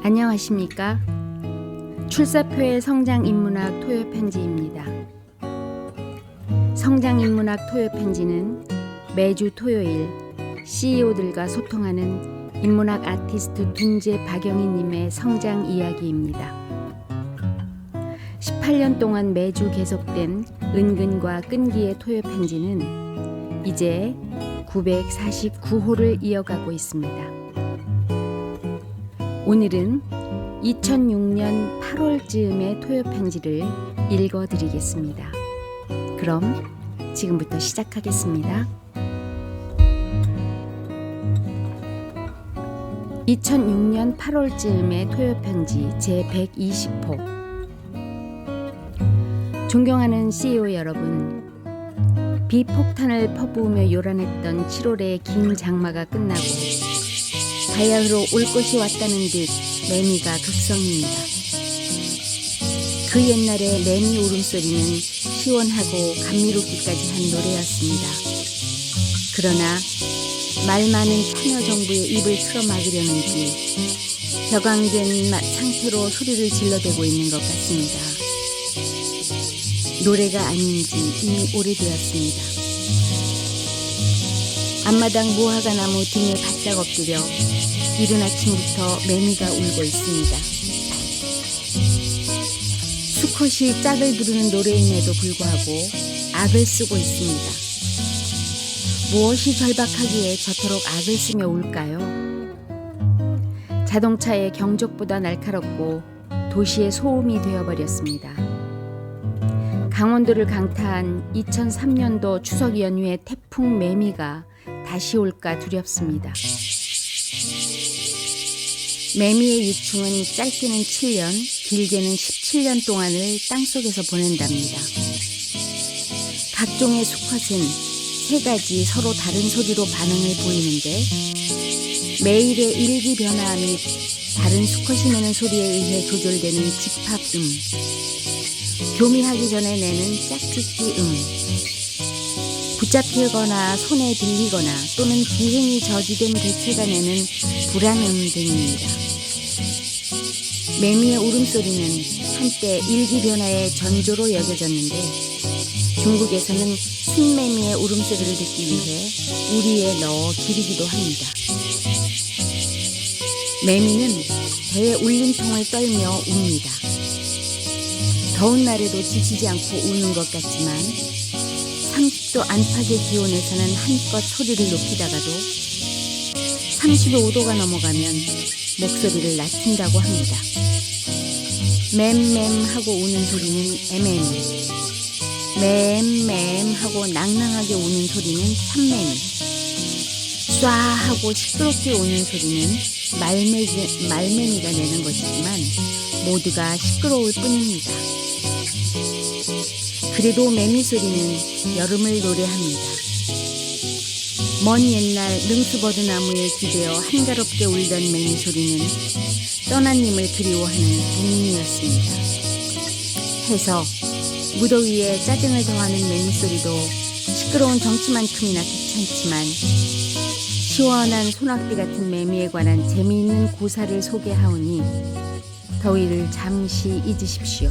안녕하십니까? 출사표의 성장인문학 토요편지입니다. 성장인문학 토요편지는 매주 토요일 CEO들과 소통하는 인문학 아티스트 둔재 박영희님의 성장 이야기입니다. 18년 동안 매주 계속된 은근과 끈기의 토요편지는 이제 949호를 이어가고 있습니다. 오늘은 2006년 8월쯤의 토요편지를 읽어드리겠습니다. 그럼 지금부터 시작하겠습니다. 2006년 8월쯤의 토요편지 제120호. 존경하는 CEO 여러분, 비폭탄을 퍼부으며 요란했던 7월의 긴 장마가 끝나고 바야흐로 올 것이 왔다는 듯 매미가 극성입니다. 그 옛날의 매미 울음소리는 시원하고 감미롭기까지 한 노래였습니다. 그러나 말 많은 참여 정부의 입을 틀어막으려는지 격앙된 상태로 소리를 질러대고 있는 것 같습니다. 노래가 아닌지 이미 오래되었습니다. 앞마당 무화과 나무 등에 바짝 엎드려 이른 아침부터 매미가 울고 있습니다. 수컷이 짝을 부르는 노래임에도 불구하고 악을 쓰고 있습니다. 무엇이 절박하기에 저토록 악을 쓰며 울까요? 자동차의 경적보다 날카롭고 도시의 소음이 되어버렸습니다. 강원도를 강타한 2003년도 추석 연휴의 태풍 매미가 다시 올까 두렵습니다. 매미의 유충은 짧게는 7년, 길게는 17년 동안을 땅속에서 보낸답니다. 각종의 수컷은 세 가지 서로 다른 소리로 반응을 보이는데 매일의 일기 변화 및 다른 수컷이 내는 소리에 의해 조절되는 집합음, 교미하기 전에 내는 짝짓기음, 붙잡히거나 손에 들리거나 또는 비행이 저지된 개체가 내는 불안음 등입니다. 매미의 울음소리는 한때 일기변화의 전조로 여겨졌는데 중국에서는 순매미의 울음소리를 듣기 위해 우리에 넣어 기르기도 합니다. 매미는 배에 울림통을 떨며 웁니다. 더운 날에도 지치지 않고 우는 것 같지만 30도 안팎의 기온에서는 한껏 소리를 높이다가도 35도가 넘어가면 목소리를 낮춘다고 합니다. 맴맴 하고 우는 소리는 애매미, 맴맴 하고 낭낭하게 우는 소리는 참매미, 쏴 하고 시끄럽게 우는 소리는 말매미가 내는 것이지만 모두가 시끄러울 뿐입니다. 그래도 매미 소리는 여름을 노래합니다. 먼 옛날 능수버드나무에 기대어 한가롭게 울던 매미 소리는 떠나님을 그리워하는 동인이었습니다. 해서 무더위에 짜증을 더하는 매미 소리도 시끄러운 덩치만큼이나 귀찮지만 시원한 소낙비 같은 매미에 관한 재미있는 고사를 소개하오니 더위를 잠시 잊으십시오.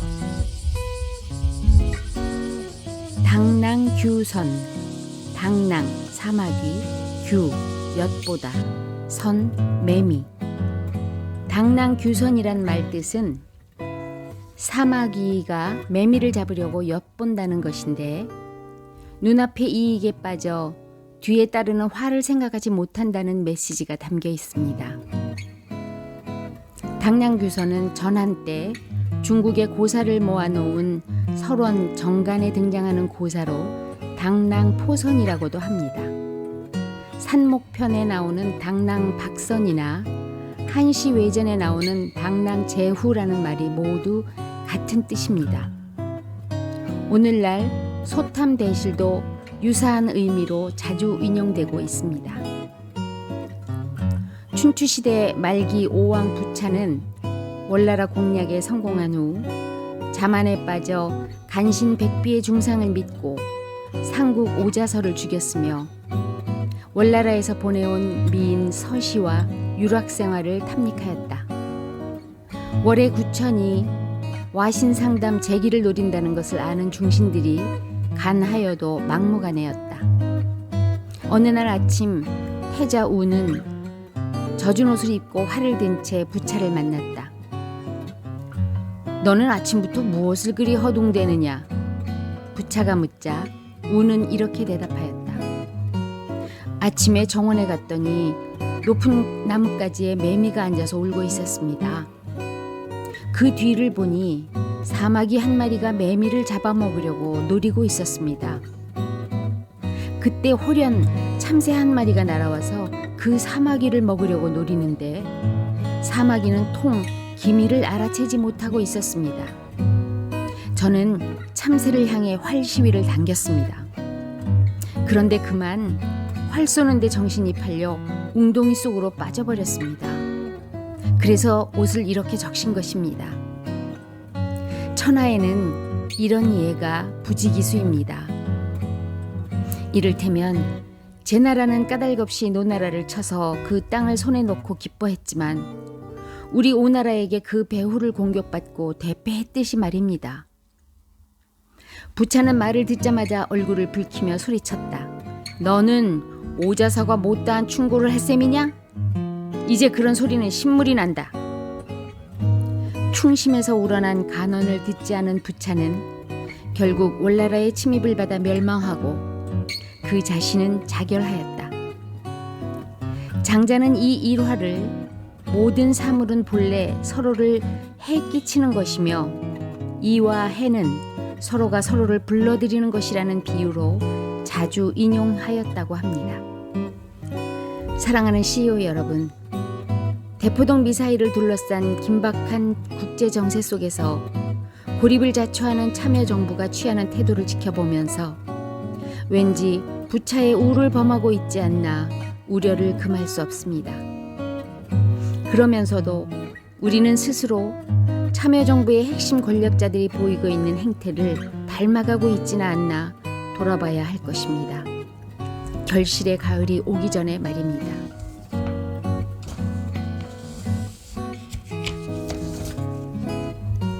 당낭규선, 당낭, 사마귀, 규, 엿보다, 선, 매미. 당낭규선이란 말 뜻은 사마귀가 매미를 잡으려고 엿본다는 것인데 눈앞의 이익에 빠져 뒤에 따르는 화를 생각하지 못한다는 메시지가 담겨 있습니다. 당낭규선은 전한때 중국의 고사를 모아놓은 설원 정간에 등장하는 고사로 당낭포선이라고도 합니다. 산목편에 나오는 당낭박선이나 한시외전에 나오는 당낭제후라는 말이 모두 같은 뜻입니다. 오늘날 소탐대실도 유사한 의미로 자주 인용되고 있습니다. 춘추시대 말기 오왕 부차는 월나라 공략에 성공한 후 자만에 빠져 간신 백비의 중상을 믿고 상국 오자서를 죽였으며 월나라에서 보내온 미인 서시와 유락생활을 탐닉하였다. 월에 9천이 와신상담 재기를 노린다는 것을 아는 중신들이 간하여도 막무가내였다. 어느 날 아침 태자 우는 젖은 옷을 입고 활을 든 채 부차를 만났다. 너는 아침부터 무엇을 그리 허둥대느냐? 부차가 묻자 우는 이렇게 대답하였다. 아침에 정원에 갔더니 높은 나뭇가지에 매미가 앉아서 울고 있었습니다. 그 뒤를 보니 사마귀 한 마리가 매미를 잡아먹으려고 노리고 있었습니다. 그때 홀연 참새 한 마리가 날아와서 그 사마귀를 먹으려고 노리는데 사마귀는 통 기미를 알아채지 못하고 있었습니다. 저는 참새를 향해 활 시위를 당겼습니다. 그런데 그만 활 쏘는데 정신이 팔려 웅덩이 속으로 빠져버렸습니다. 그래서 옷을 이렇게 적신 것입니다. 천하에는 이런 예가 부지기수입니다. 이를테면 제 나라는 까닭없이 노나라를 쳐서 그 땅을 손에 놓고 기뻐했지만 우리 오나라에게 그 배후를 공격받고 대패했듯이 말입니다. 부차는 말을 듣자마자 얼굴을 붉히며 소리쳤다. 너는 오자서가 못다한 충고를 할 셈이냐? 이제 그런 소리는 신물이 난다. 충심에서 우러난 간언을 듣지 않은 부차는 결국 월나라의 침입을 받아 멸망하고 그 자신은 자결하였다. 장자는 이 일화를 모든 사물은 본래 서로를 해 끼치는 것이며 이와 해는 서로가 서로를 불러들이는 것이라는 비유로 자주 인용하였다고 합니다. 사랑하는 CEO 여러분, 대포동 미사일을 둘러싼 긴박한 국제 정세 속에서 고립을 자초하는 참여정부가 취하는 태도를 지켜보면서 왠지 부차의 우를 범하고 있지 않나 우려를 금할 수 없습니다. 그러면서도 우리는 스스로 참여정부의 핵심 권력자들이 보이고 있는 행태를 닮아가고 있지는 않나 돌아봐야 할 것입니다. 결실의 가을이 오기 전에 말입니다.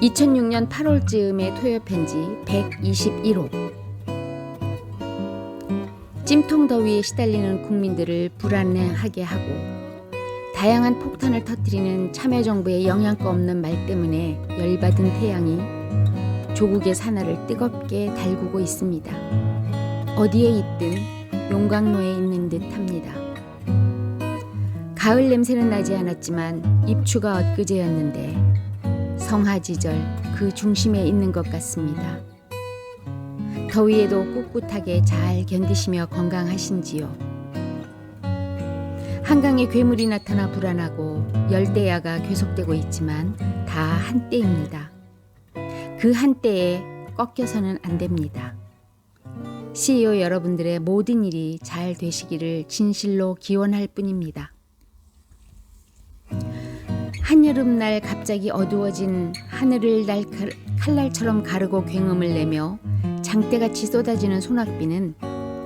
(2006년 8월쯤의 토요편지 121호) 찜통 더위에 시달리는 국민들을 불안해하게 하고 다양한 폭탄을 터뜨리는 참여정부의 영양가 없는 말 때문에 열받은 태양이 조국의 산하를 뜨겁게 달구고 있습니다. 어디에 있든 용광로에 있는 듯합니다. 가을 냄새는 나지 않았지만 입추가 엊그제였는데 성하지절 그 중심에 있는 것 같습니다. 더위에도 꿋꿋하게 잘 견디시며 건강하신지요? 한강에 괴물이 나타나 불안하고 열대야가 계속되고 있지만 다 한때입니다. 그 한때에 꺾여서는 안 됩니다. CEO 여러분들의 모든 일이 잘 되시기를 진실로 기원할 뿐입니다. 한여름날 갑자기 어두워진 하늘을 칼날처럼 가르고 굉음을 내며 장대같이 쏟아지는 소낙비는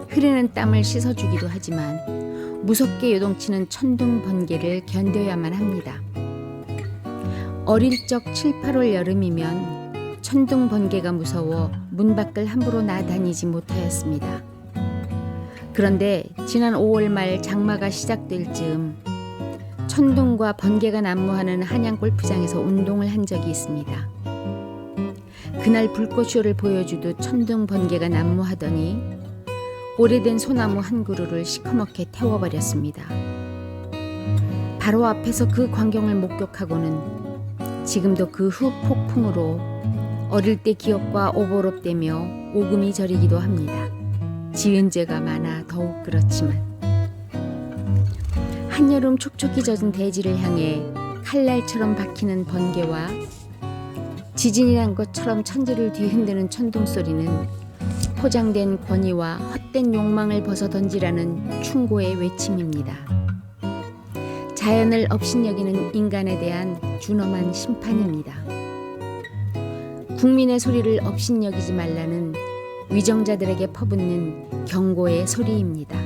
흐르는 땀을 씻어주기도 하지만 무섭게 요동치는 천둥 번개를 견뎌야만 합니다. 어릴 적 7, 8월 여름이면 천둥 번개가 무서워 문 밖을 함부로 나다니지 못하였습니다. 그런데 지난 5월 말 장마가 시작될 즈음 천둥과 번개가 난무하는 한양 골프장에서 운동을 한 적이 있습니다. 그날 불꽃쇼를 보여주듯 천둥 번개가 난무하더니 오래된 소나무 한 그루를 시커멓게 태워버렸습니다. 바로 앞에서 그 광경을 목격하고는 지금도 그 흑폭풍으로 어릴 때 기억과 오버롭되며 오금이 저리기도 합니다. 지은 죄가 많아 더욱 그렇지만 한여름 촉촉히 젖은 대지를 향해 칼날처럼 박히는 번개와 지진이란 것처럼 천지를 뒤흔드는 천둥 소리는 포장된 권위와 헛된 욕망을 벗어던지라는 충고의 외침입니다. 자연을 업신여기는 인간에 대한 준엄한 심판입니다. 국민의 소리를 업신여기지 말라는 위정자들에게 퍼붓는 경고의 소리입니다.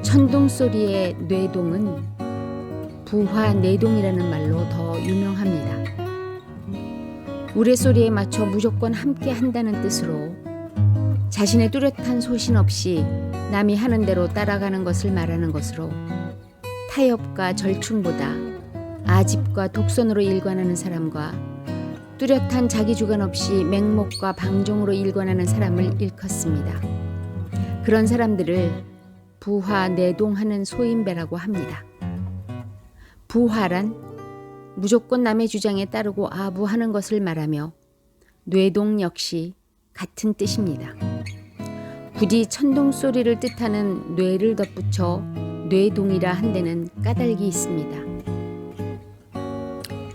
천둥 소리의 뇌동은 부화내동이라는 말로 더 유명합니다. 우레소리에 맞춰 무조건 함께 한다는 뜻으로 자신의 뚜렷한 소신 없이 남이 하는 대로 따라가는 것을 말하는 것으로 타협과 절충보다 아집과 독선으로 일관하는 사람과 뚜렷한 자기 주관 없이 맹목과 방종으로 일관하는 사람을 일컫습니다. 그런 사람들을 부화내동하는 소인배라고 합니다. 부화란 무조건 남의 주장에 따르고 아부하는 것을 말하며 뇌동 역시 같은 뜻입니다. 굳이 천둥소리를 뜻하는 뇌를 덧붙여 뇌동이라 한 데는 까닭이 있습니다.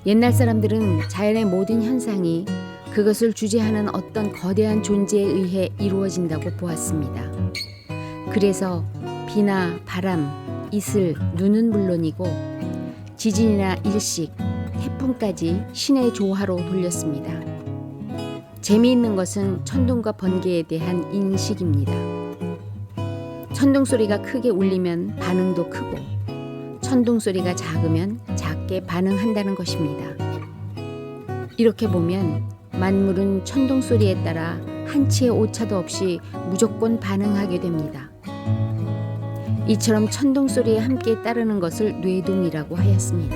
옛날 사람들은 자연의 모든 현상이 그것을 주재하는 어떤 거대한 존재에 의해 이루어진다고 보았습니다. 그래서 비나 바람, 이슬, 눈은 물론이고 지진이나 일식, 태풍까지 신의 조화로 돌렸습니다. 재미있는 것은 천둥과 번개에 대한 인식입니다. 천둥소리가 크게 울리면 반응도 크고 천둥소리가 작으면 작게 반응한다는 것입니다. 이렇게 보면 만물은 천둥소리에 따라 한치의 오차도 없이 무조건 반응하게 됩니다. 이처럼 천둥소리에 함께 따르는 것을 뇌동이라고 하였습니다.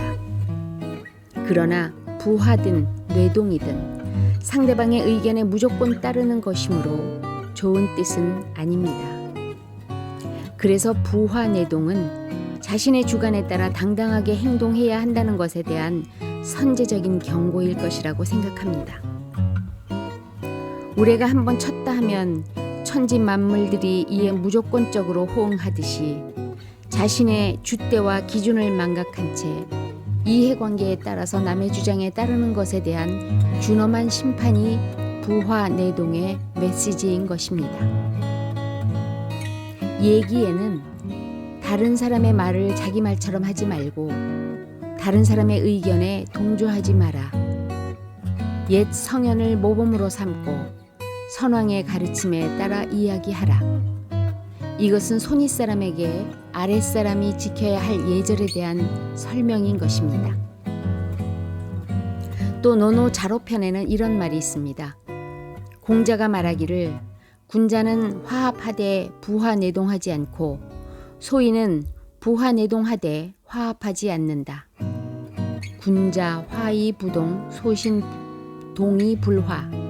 그러나 부화든 뇌동이든 상대방의 의견에 무조건 따르는 것이므로 좋은 뜻은 아닙니다. 그래서 부화내동은 자신의 주관에 따라 당당하게 행동해야 한다는 것에 대한 선제적인 경고일 것이라고 생각합니다. 우레가 한번 쳤다 하면 천지 만물들이 이에 무조건적으로 호응하듯이 자신의 줏대와 기준을 망각한 채 이해관계에 따라서 남의 주장에 따르는 것에 대한 준엄한 심판이 부화내동의 메시지인 것입니다. 얘기에는 다른 사람의 말을 자기 말처럼 하지 말고 다른 사람의 의견에 동조하지 마라. 옛 성현을 모범으로 삼고 선왕의 가르침에 따라 이야기하라. 이것은 손윗사람에게 아랫사람이 지켜야 할 예절에 대한 설명인 것입니다. 또 논어 자로편에는 이런 말이 있습니다. 공자가 말하기를 군자는 화합하되 부화내동하지 않고 소인은 부화내동하되 화합하지 않는다. 군자 화이부동 소신 동의불화.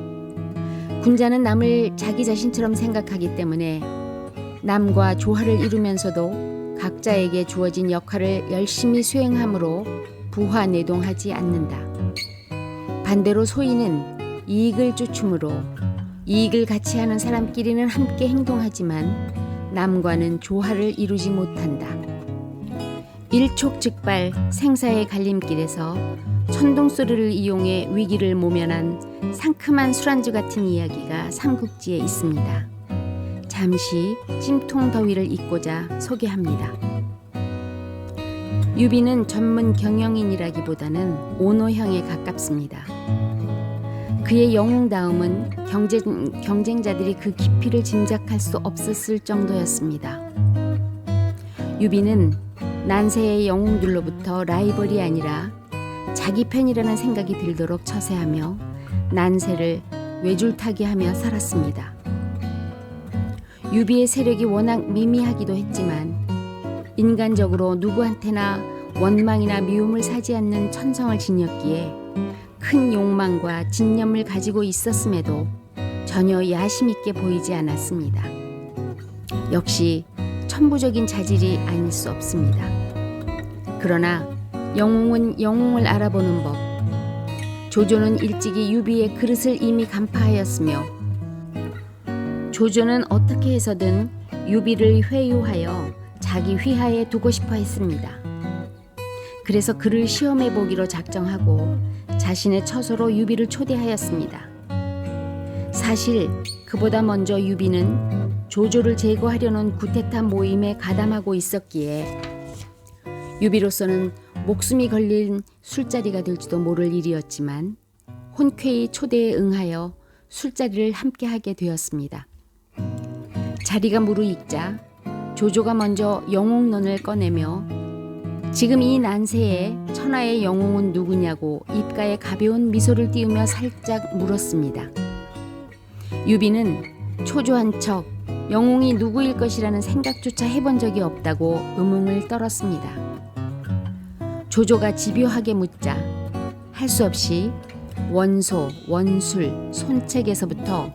군자는 남을 자기 자신처럼 생각하기 때문에 남과 조화를 이루면서도 각자에게 주어진 역할을 열심히 수행함으로 부화내동하지 않는다. 반대로 소인은 이익을 쫓음으로 이익을 같이 하는 사람끼리는 함께 행동하지만 남과는 조화를 이루지 못한다. 일촉즉발 생사의 갈림길에서 천둥소리를 이용해 위기를 모면한 상큼한 술안주 같은 이야기가 삼국지에 있습니다. 잠시 찜통 더위를 잊고자 소개합니다. 유비는 전문 경영인이라기보다는 오노형에 가깝습니다. 그의 영웅다움은 경쟁자들이 그 깊이를 짐작할 수 없었을 정도였습니다. 유비는 난세의 영웅들로부터 라이벌이 아니라 자기 편이라는 생각이 들도록 처세하며 난세를 외줄타기 하며 살았습니다. 유비의 세력이 워낙 미미하기도 했지만 인간적으로 누구한테나 원망이나 미움을 사지 않는 천성을 지녔기에 큰 욕망과 진념을 가지고 있었음에도 전혀 야심 있게 보이지 않았습니다. 역시 천부적인 자질이 아닐 수 없습니다. 그러나 영웅은 영웅을 알아보는 법. 조조는 일찍이 유비의 그릇을 이미 간파하였으며 조조는 어떻게 해서든 유비를 회유하여 자기 휘하에 두고 싶어 했습니다. 그래서 그를 시험해 보기로 작정하고 자신의 처소로 유비를 초대하였습니다. 사실 그보다 먼저 유비는 조조를 제거하려는 구테타 모임에 가담하고 있었기에 유비로서는 목숨이 걸린 술자리가 될지도 모를 일이었지만 흔쾌히 초대에 응하여 술자리를 함께하게 되었습니다. 자리가 무르익자 조조가 먼저 영웅론을 꺼내며 지금 이 난세에 천하의 영웅은 누구냐고 입가에 가벼운 미소를 띄우며 살짝 물었습니다. 유비는 초조한 척 영웅이 누구일 것이라는 생각조차 해본 적이 없다고 의문을 떨었습니다. 조조가 집요하게 묻자 할 수 없이 원소, 원술, 손책에서부터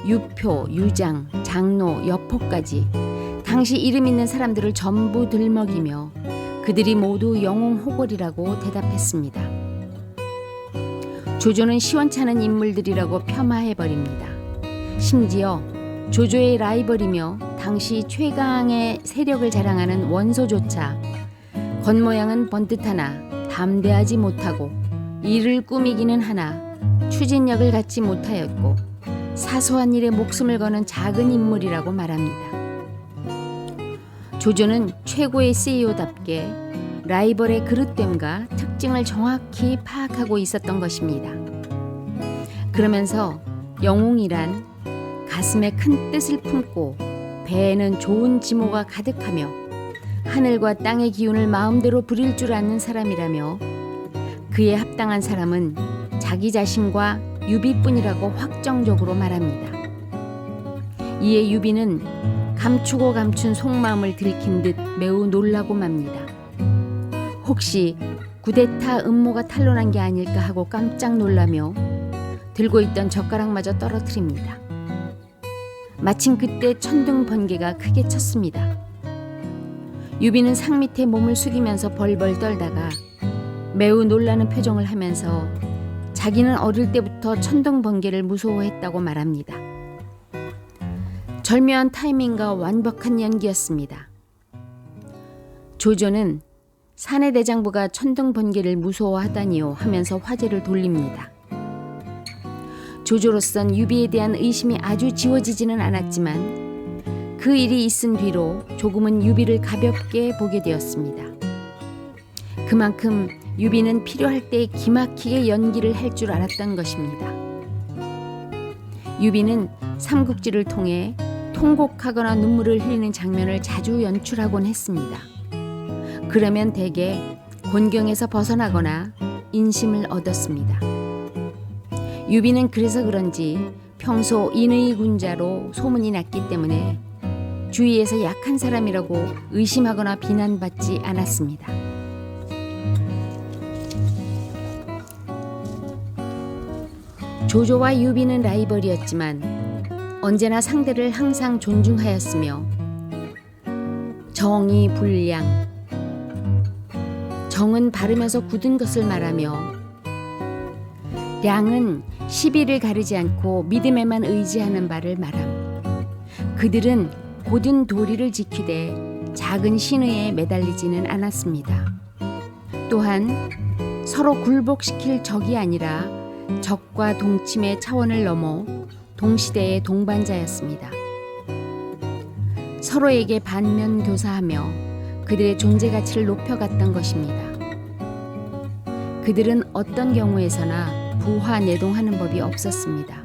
유표, 유장, 장로, 여포까지 당시 이름 있는 사람들을 전부 들먹이며 그들이 모두 영웅 호걸이라고 대답했습니다. 조조는 시원찮은 인물들이라고 폄하해버립니다. 심지어 조조의 라이벌이며 당시 최강의 세력을 자랑하는 원소조차 겉모양은 번듯하나 담대하지 못하고 일을 꾸미기는 하나 추진력을 갖지 못하였고 사소한 일에 목숨을 거는 작은 인물이라고 말합니다. 조조는 최고의 CEO답게 라이벌의 그릇됨과 특징을 정확히 파악하고 있었던 것입니다. 그러면서 영웅이란 가슴에 큰 뜻을 품고 배에는 좋은 지모가 가득하며 하늘과 땅의 기운을 마음대로 부릴 줄 아는 사람이라며 그에 합당한 사람은 자기 자신과 유비뿐이라고 확정적으로 말합니다. 이에 유비는 감추고 감춘 속마음을 들킨 듯 매우 놀라고 맙니다. 혹시 구데타 음모가 탄로난 게 아닐까 하고 깜짝 놀라며 들고 있던 젓가락마저 떨어뜨립니다. 마침 그때 천둥 번개가 크게 쳤습니다. 유비는 상 밑에 몸을 숙이면서 벌벌 떨다가 매우 놀라는 표정을 하면서 자기는 어릴 때부터 천둥 번개를 무서워했다고 말합니다. 절묘한 타이밍과 완벽한 연기였습니다. 조조는 사내 대장부가 천둥 번개를 무서워하다니요 하면서 화제를 돌립니다. 조조로선 유비에 대한 의심이 아주 지워지지는 않았지만 그 일이 있은 뒤로 조금은 유비를 가볍게 보게 되었습니다. 그만큼 유비는 필요할 때 기막히게 연기를 할 줄 알았던 것입니다. 유비는 삼국지를 통해 통곡하거나 눈물을 흘리는 장면을 자주 연출하곤 했습니다. 그러면 대개 곤경에서 벗어나거나 인심을 얻었습니다. 유비는 그래서 그런지 평소 인의 군자로 소문이 났기 때문에 주위에서 약한 사람이라고 의심하거나 비난받지 않았습니다. 조조와 유비는 라이벌이었지만 언제나 상대를 항상 존중하였으며 정이 불량, 정은 바르면서 굳은 것을 말하며 량은 시비를 가르지 않고 믿음에만 의지하는 바를 말함. 그들은 고든 도리를 지키되 작은 신의에 매달리지는 않았습니다. 또한 서로 굴복시킬 적이 아니라 적과 동침의 차원을 넘어 동시대의 동반자였습니다. 서로에게 반면교사하며 그들의 존재 가치를 높여갔던 것입니다. 그들은 어떤 경우에서나 부화내동하는 법이 없었습니다.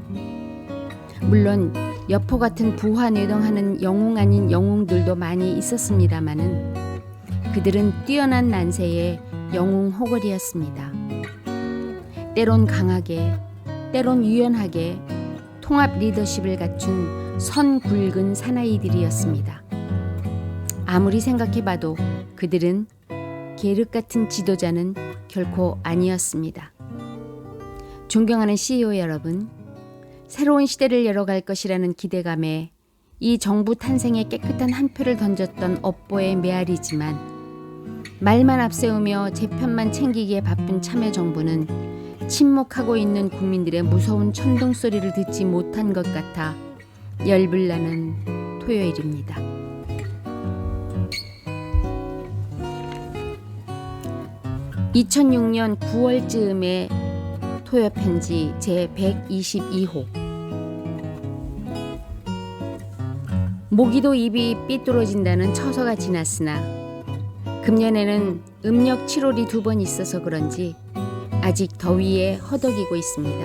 물론 여포 같은 부화내동하는 영웅 아닌 영웅들도 많이 있었습니다마는 그들은 뛰어난 난세의 영웅 호걸이었습니다. 때론 강하게, 때론 유연하게 통합 리더십을 갖춘 선 굵은 사나이들이었습니다. 아무리 생각해봐도 그들은 계륵 같은 지도자는 결코 아니었습니다. 존경하는 CEO 여러분, 새로운 시대를 열어갈 것이라는 기대감에 이 정부 탄생에 깨끗한 한 표를 던졌던 업보의 메아리지만 말만 앞세우며 제 편만 챙기기에 바쁜 참여정부는 침묵하고 있는 국민들의 무서운 천둥 소리를 듣지 못한 것 같아 열불나는 토요일입니다. (2006년 9월쯤에) 토요편지 제122호. 모기도 입이 삐뚤어진다는 처서가 지났으나 금년에는 음력 7월이 2번 있어서 그런지 아직 더위에 허덕이고 있습니다.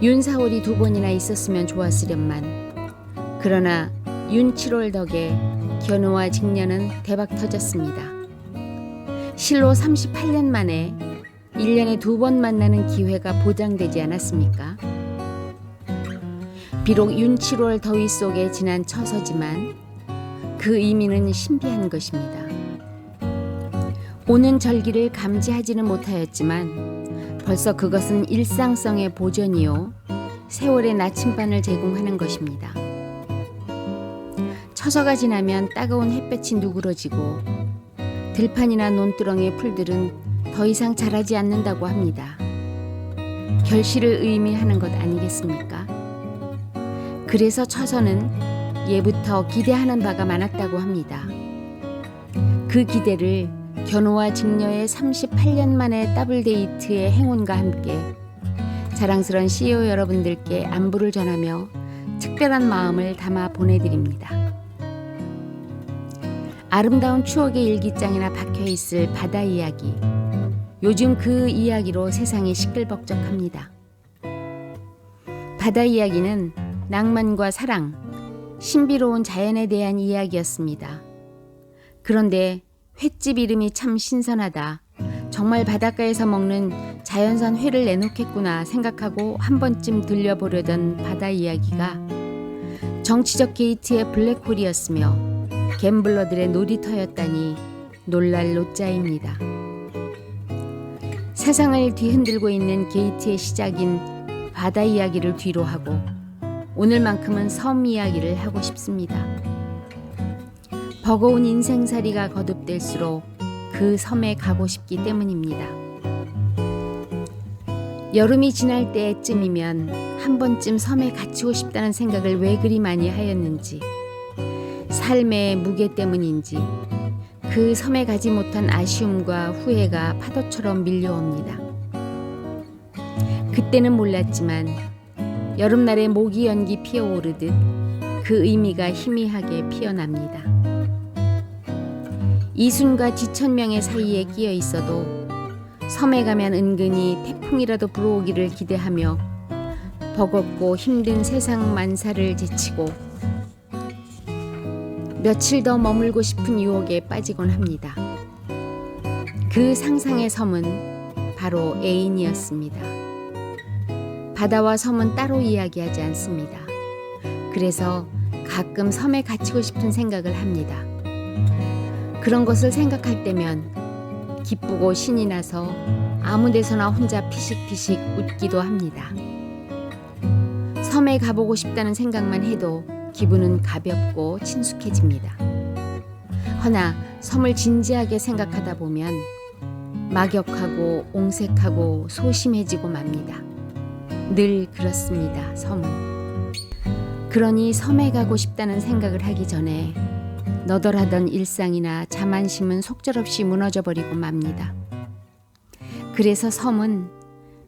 윤4월이 2번이나 있었으면 좋았으련만 그러나 윤 7월 덕에 견우와 직녀는 대박 터졌습니다. 실로 38년 만에 1년에 2번 만나는 기회가 보장되지 않았습니까? 비록 윤7월 더위 속에 지난 처서지만 그 의미는 신비한 것입니다. 오는 절기를 감지하지는 못하였지만 벌써 그것은 일상성의 보전이요 세월의 나침반을 제공하는 것입니다. 처서가 지나면 따가운 햇볕이 누그러지고 들판이나 논두렁의 풀들은 더 이상 자라지 않는다고 합니다. 결실을 의미하는 것 아니겠습니까? 그래서 처서는 예부터 기대하는 바가 많았다고 합니다. 그 기대를 견우와 직녀의 38년 만의 더블 데이트의 행운과 함께 자랑스러운 CEO 여러분들께 안부를 전하며 특별한 마음을 담아 보내드립니다. 아름다운 추억의 일기장이나 박혀있을 바다 이야기. 요즘 그 이야기로 세상이 시끌벅적합니다. 바다 이야기는 낭만과 사랑, 신비로운 자연에 대한 이야기였습니다. 그런데 횟집 이름이 참 신선하다. 정말 바닷가에서 먹는 자연산 회를 내놓겠구나 생각하고 한 번쯤 들려보려던 바다 이야기가 정치적 게이트의 블랙홀이었으며 갬블러들의 놀이터였다니 놀랄 노자입니다. 세상을 뒤흔들고 있는 게이트의 시작인 바다 이야기를 뒤로 하고 오늘만큼은 섬 이야기를 하고 싶습니다. 버거운 인생살이가 거듭될수록 그 섬에 가고 싶기 때문입니다. 여름이 지날 때쯤이면 한 번쯤 섬에 갇히고 싶다는 생각을 왜 그리 많이 하였는지, 삶의 무게 때문인지 그 섬에 가지 못한 아쉬움과 후회가 파도처럼 밀려옵니다. 그때는 몰랐지만 여름날에 모기 연기 피어오르듯 그 의미가 희미하게 피어납니다. 이순과 지천명의 사이에 끼어 있어도 섬에 가면 은근히 태풍이라도 불어오기를 기대하며 버겁고 힘든 세상 만사를 제치고 며칠 더 머물고 싶은 유혹에 빠지곤 합니다. 그 상상의 섬은 바로 애인이었습니다. 바다와 섬은 따로 이야기하지 않습니다. 그래서 가끔 섬에 갇히고 싶은 생각을 합니다. 그런 것을 생각할 때면 기쁘고 신이 나서 아무 데서나 혼자 피식피식 웃기도 합니다. 섬에 가보고 싶다는 생각만 해도 기분은 가볍고 친숙해집니다. 허나 섬을 진지하게 생각하다 보면 막역하고 옹색하고 소심해지고 맙니다. 늘 그렇습니다. 섬은. 그러니 섬에 가고 싶다는 생각을 하기 전에 너덜하던 일상이나 자만심은 속절없이 무너져버리고 맙니다. 그래서 섬은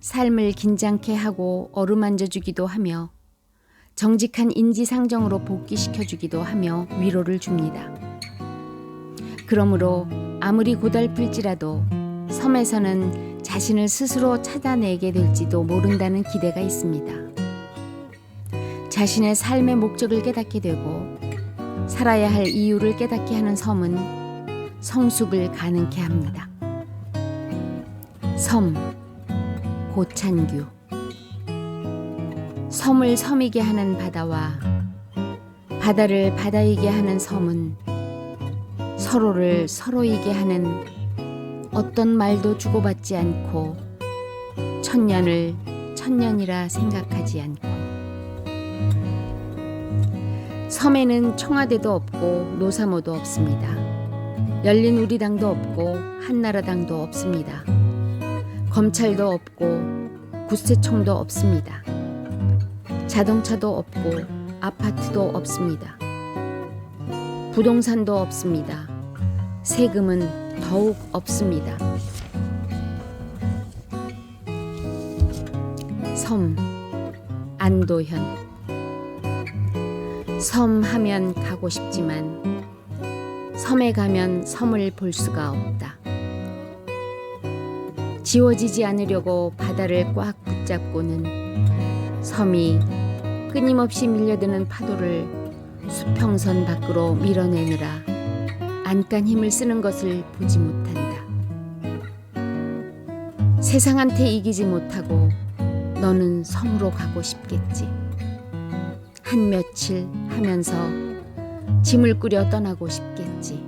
삶을 긴장케 하고 어루만져주기도 하며 정직한 인지상정으로 복귀시켜주기도 하며 위로를 줍니다. 그러므로 아무리 고달플지라도 섬에서는 자신을 스스로 찾아내게 될지도 모른다는 기대가 있습니다. 자신의 삶의 목적을 깨닫게 되고 살아야 할 이유를 깨닫게 하는 섬은 성숙을 가능케 합니다. 섬, 고찬규. 섬을 섬이게 하는 바다와 바다를 바다이게 하는 섬은 서로를 서로이게 하는 어떤 말도 주고받지 않고 천년을 천년이라 생각하지 않고 섬에는 청와대도 없고 노사모도 없습니다. 열린 우리당도 없고 한나라당도 없습니다. 검찰도 없고 구세청도 없습니다. 자동차도 없고 아파트도 없습니다. 부동산도 없습니다. 세금은 더욱 없습니다. 섬, 안도현. 섬 하면 가고 싶지만 섬에 가면 섬을 볼 수가 없다. 지워지지 않으려고 바다를 꽉 붙잡고는 섬이 끊임없이 밀려드는 파도를 수평선 밖으로 밀어내느라 안간 힘을 쓰는 것을 보지 못한다. 세상한테 이기지 못하고 너는 섬으로 가고 싶겠지. 한 며칠 하면서 짐을 꾸려 떠나고 싶겠지.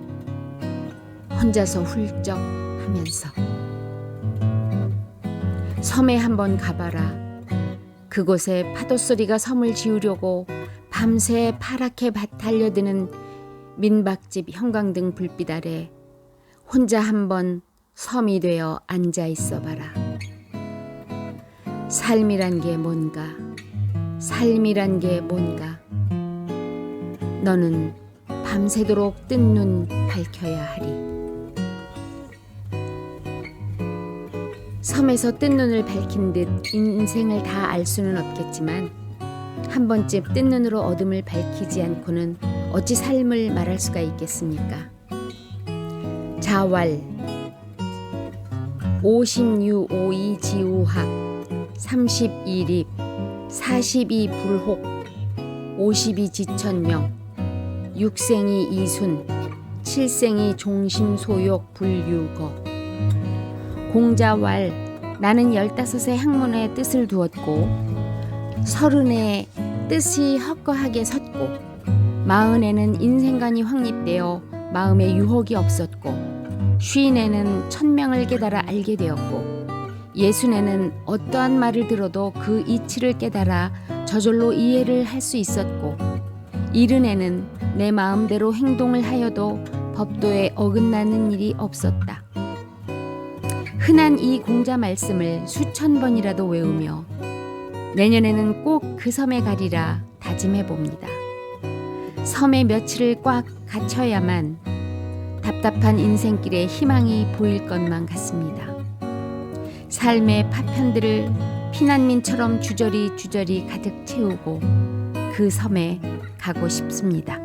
혼자서 훌쩍 하면서. 섬에 한번 가봐라. 그곳에 파도 소리가 섬을 지우려고 밤새 파랗게 달려드는 민박집 형광등 불빛 아래 혼자 한번 섬이 되어 앉아 있어 봐라. 삶이란 게 뭔가, 삶이란 게 뭔가. 너는 밤새도록 뜬 눈 밝혀야 하리. 섬에서 뜬 눈을 밝힌 듯 인생을 다 알 수는 없겠지만 한 번쯤 뜬 눈으로 어둠을 밝히지 않고는 어찌 삶을 말할 수가 있겠습니까? 자왈 5652 지우학 31입 42 불혹 52 지천명 6생이 이순 7생이 종심소욕 불유거. 공자왈 나는 15의 학문에 뜻을 두었고 30에 뜻이 헛거하게 섰고 40에는 인생관이 확립되어 마음에 유혹이 없었고 50에는 천명을 깨달아 알게 되었고 60에는 어떠한 말을 들어도 그 이치를 깨달아 저절로 이해를 할 수 있었고 70에는 내 마음대로 행동을 하여도 법도에 어긋나는 일이 없었다. 흔한 이 공자 말씀을 수천 번이라도 외우며 내년에는 꼭 그 섬에 가리라 다짐해 봅니다. 섬에 며칠을 꽉 갇혀야만 답답한 인생길에 희망이 보일 것만 같습니다. 삶의 파편들을 피난민처럼 주저리 가득 채우고 그 섬에 가고 싶습니다.